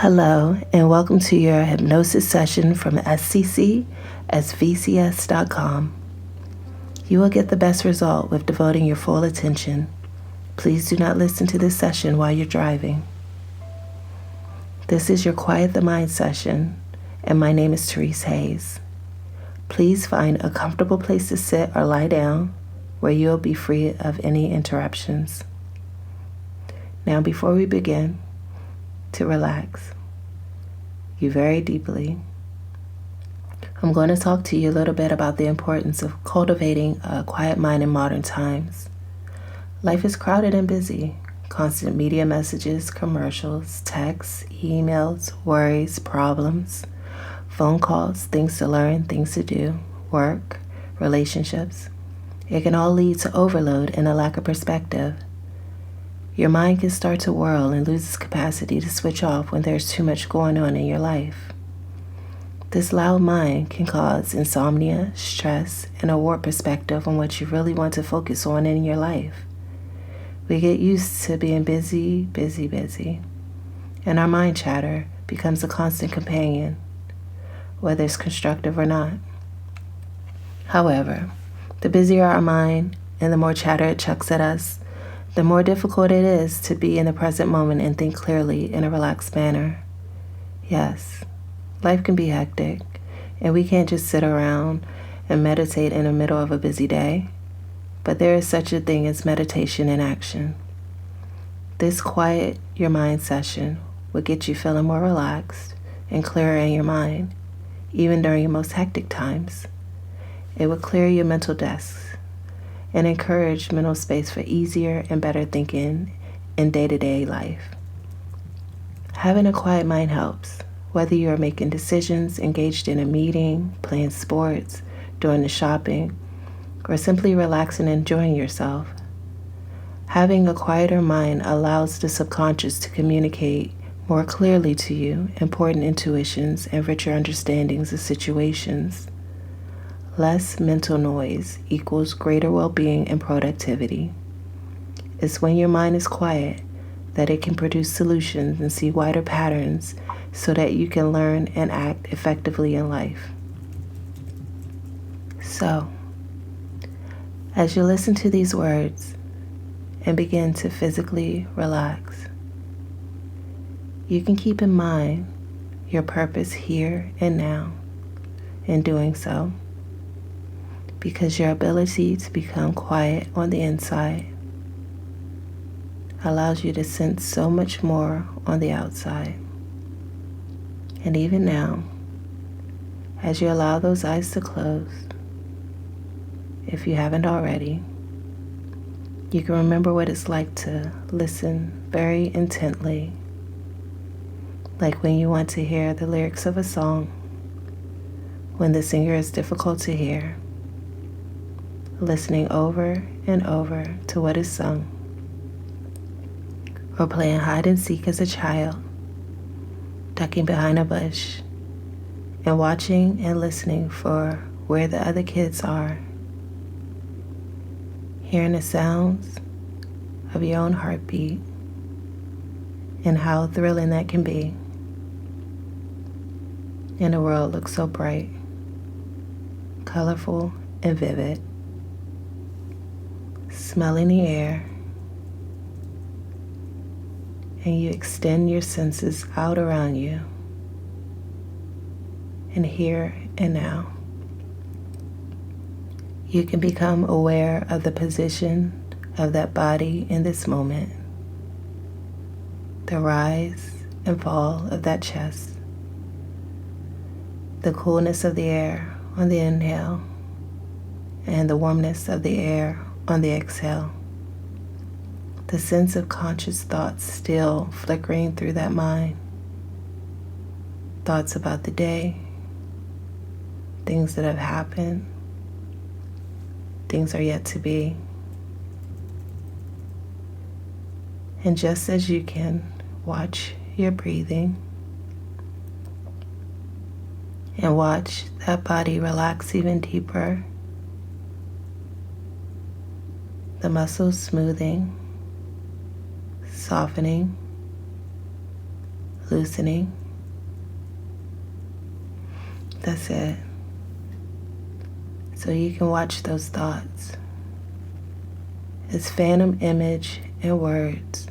Hello, and welcome to your hypnosis session from LCSW-C. You will get the best result with devoting your full attention. Please do not listen to this session while you're driving. This is your Quiet the Mind session, and my name is Therese Hayes. Please find a comfortable place to sit or lie down where you'll be free of any interruptions. Now, before we begin, to relax you very deeply, I'm going to talk to you a little bit about the importance of cultivating a quiet mind in modern times. Life is crowded and busy. Constant media messages, commercials, texts, emails, worries, problems, phone calls, things to learn, things to do, work, relationships. It can all lead to overload and a lack of perspective. Your mind can start to whirl and lose its capacity to switch off when there's too much going on in your life. This loud mind can cause insomnia, stress, and a warped perspective on what you really want to focus on in your life. We get used to being busy, and our mind chatter becomes a constant companion, whether it's constructive or not. However, the busier our mind and the more chatter it chucks at us, the more difficult it is to be in the present moment and think clearly in a relaxed manner. Yes, life can be hectic, and we can't just sit around and meditate in the middle of a busy day, but there is such a thing as meditation in action. This Quiet Your Mind session will get you feeling more relaxed and clearer in your mind, even during your most hectic times. It will clear your mental desks and encourage mental space for easier and better thinking in day-to-day life. Having a quiet mind helps, whether you are making decisions, engaged in a meeting, playing sports, doing the shopping, or simply relaxing and enjoying yourself. Having a quieter mind allows the subconscious to communicate more clearly to you important intuitions and richer understandings of situations. Less mental noise equals greater well-being and productivity. It's when your mind is quiet that it can produce solutions and see wider patterns so that you can learn and act effectively in life. So, as you listen to these words and begin to physically relax, you can keep in mind your purpose here and now in doing so, because your ability to become quiet on the inside allows you to sense so much more on the outside. And even now, as you allow those eyes to close, if you haven't already, you can remember what it's like to listen very intently, like when you want to hear the lyrics of a song, when the singer is difficult to hear, listening over and over to what is sung, or playing hide and seek as a child, ducking behind a bush, and watching and listening for where the other kids are, hearing the sounds of your own heartbeat and how thrilling that can be. And the world looks so bright, colorful, and vivid. Smelling the air, and you extend your senses out around you, and here and now. You can become aware of the position of that body in this moment, the rise and fall of that chest, the coolness of the air on the inhale, and the warmness of the air on the exhale. The sense of conscious thoughts still flickering through that mind. Thoughts about the day, things that have happened, things are yet to be. And just as you can watch your breathing and watch that body relax even deeper, the muscles smoothing, softening, loosening. That's it. So you can watch those thoughts as phantom image and words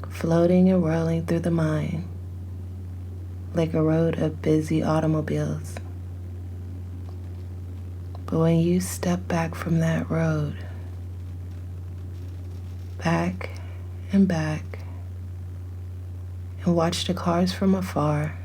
floating and whirling through the mind like a road of busy automobiles. But when you step back from that road, back and back, and watch the cars from afar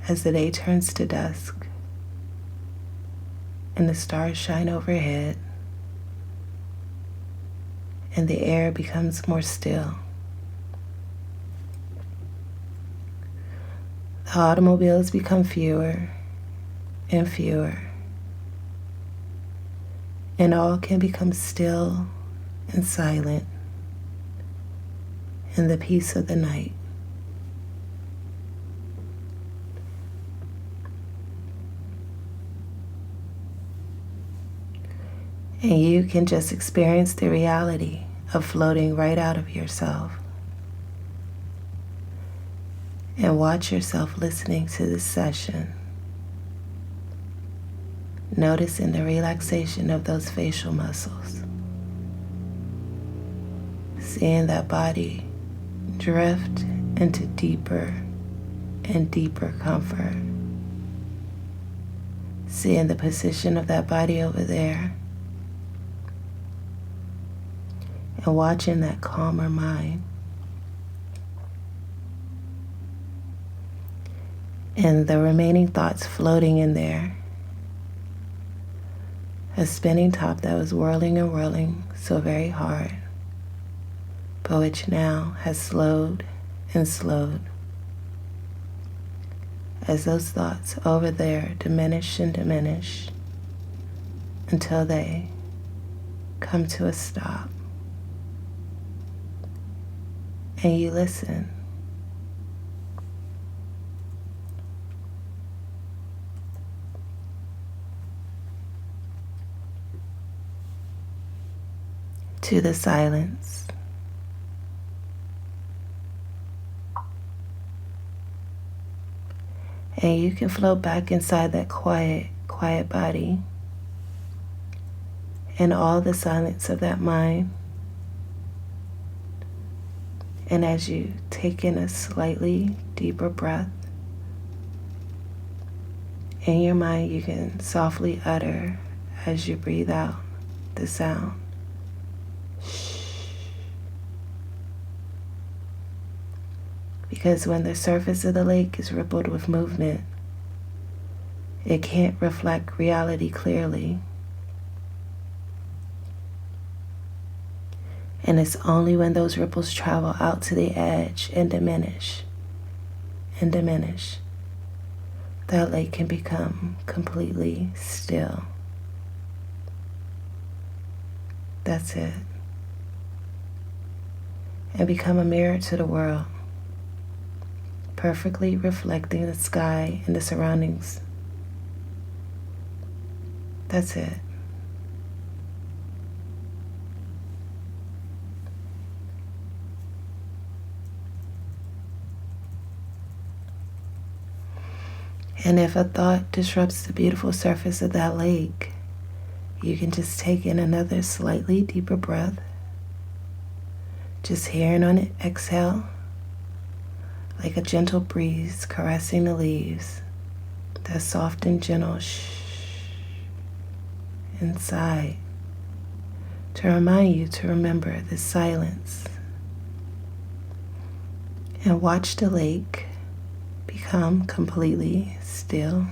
as the day turns to dusk and the stars shine overhead and the air becomes more still. The automobiles become fewer and fewer, and all can become still and silent in the peace of the night. And you can just experience the reality of floating right out of yourself. And watch yourself listening to this session, noticing the relaxation of those facial muscles, seeing that body drift into deeper and deeper comfort, seeing the position of that body over there, and watching that calmer mind. And the remaining thoughts floating in there. A spinning top that was whirling and whirling so very hard, but which now has slowed and slowed as those thoughts over there diminish and diminish until they come to a stop. And you listen. To the silence. And you can float back inside that quiet body and all the silence of that mind. And as you take in a slightly deeper breath, in your mind you can softly utter as you breathe out the sound. Because when the surface of the lake is rippled with movement, it can't reflect reality clearly. And it's only when those ripples travel out to the edge and diminish, that lake can become completely still. That's it. And become a mirror to the world, perfectly reflecting the sky and the surroundings. That's it. And if a thought disrupts the beautiful surface of that lake, you can just take in another slightly deeper breath, just hearing on it exhale, like a gentle breeze caressing the leaves, that soft and gentle inside, to remind you to remember the silence. And watch the lake become completely still.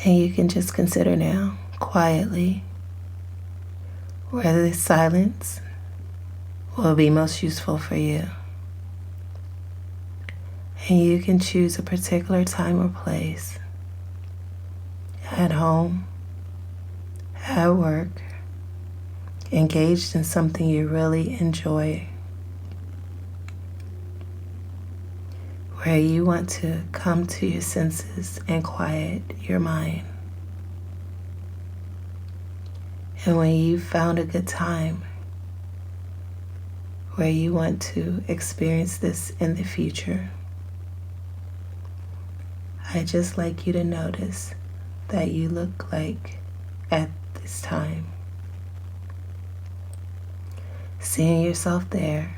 And you can just consider now, quietly, whether this silence will be most useful for you. And you can choose a particular time or place, at home, at work, engaged in something you really enjoy, where you want to come to your senses and quiet your mind. And when you've found a good time where you want to experience this in the future, I'd just like you to notice that you look like at this time. Seeing yourself there,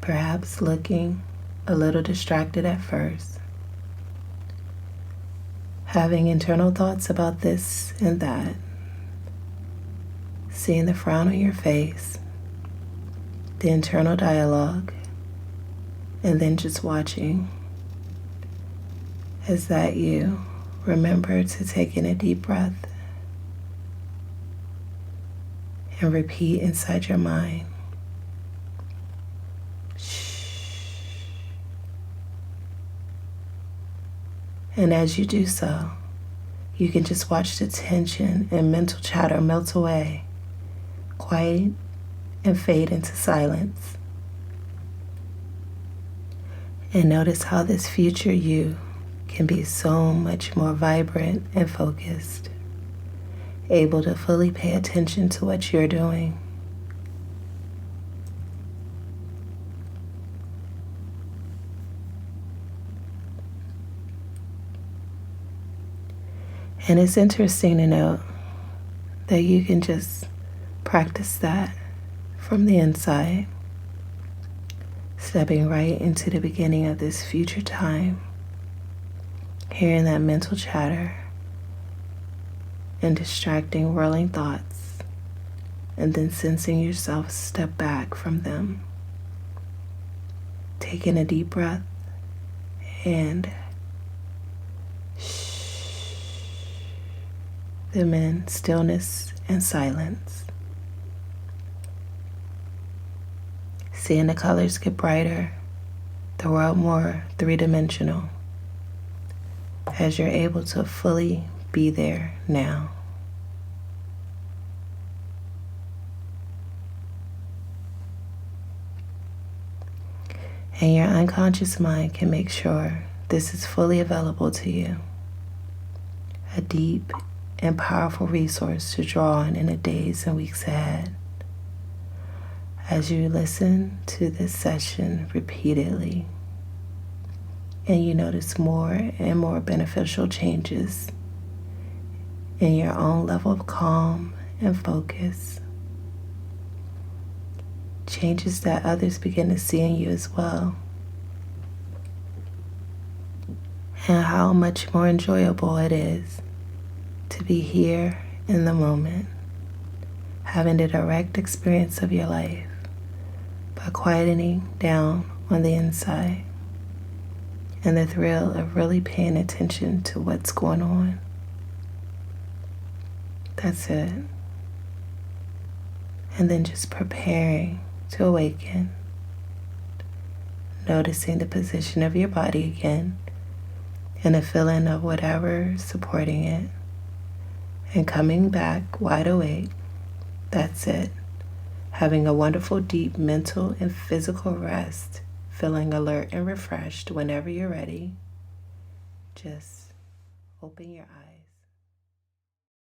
perhaps looking a little distracted at first, having internal thoughts about this and that, seeing the frown on your face, the internal dialogue, and then just watching as that you remember to take in a deep breath and repeat inside your mind, shh. And as you do so, you can just watch the tension and mental chatter melt away, quiet, and fade into silence. And notice how this future you can be so much more vibrant and focused, able to fully pay attention to what you're doing. And it's interesting to note that you can just practice that from the inside, stepping right into the beginning of this future time, hearing that mental chatter and distracting whirling thoughts, and then sensing yourself step back from them, taking a deep breath and them in stillness and silence. Seeing the colors get brighter, the world more three-dimensional, as you're able to fully be there now. And your unconscious mind can make sure this is fully available to you. A deep and powerful resource to draw on in the days and weeks ahead. As you listen to this session repeatedly, and you notice more and more beneficial changes in your own level of calm and focus, changes that others begin to see in you as well, and how much more enjoyable it is to be here in the moment, having the direct experience of your life by quietening down on the inside, and the thrill of really paying attention to what's going on. That's it. And then just preparing to awaken, noticing the position of your body again and the feeling of whatever is supporting it, and coming back wide awake. That's it. Having a wonderful deep mental and physical rest, feeling alert and refreshed whenever you're ready. Just open your eyes.